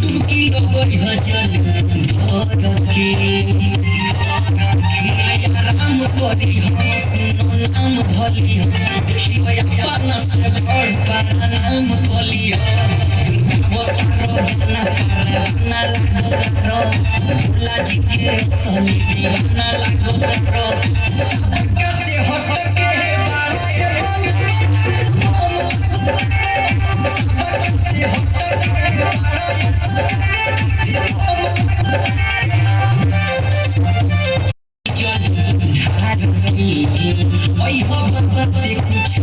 डुबकी लगई हजन भर के राम करी हम सुनो नाम धली देखिए अपन से बड़ पर नाम बोली भोला जी के सली दीवाना लागो सबका से हट के से कुछ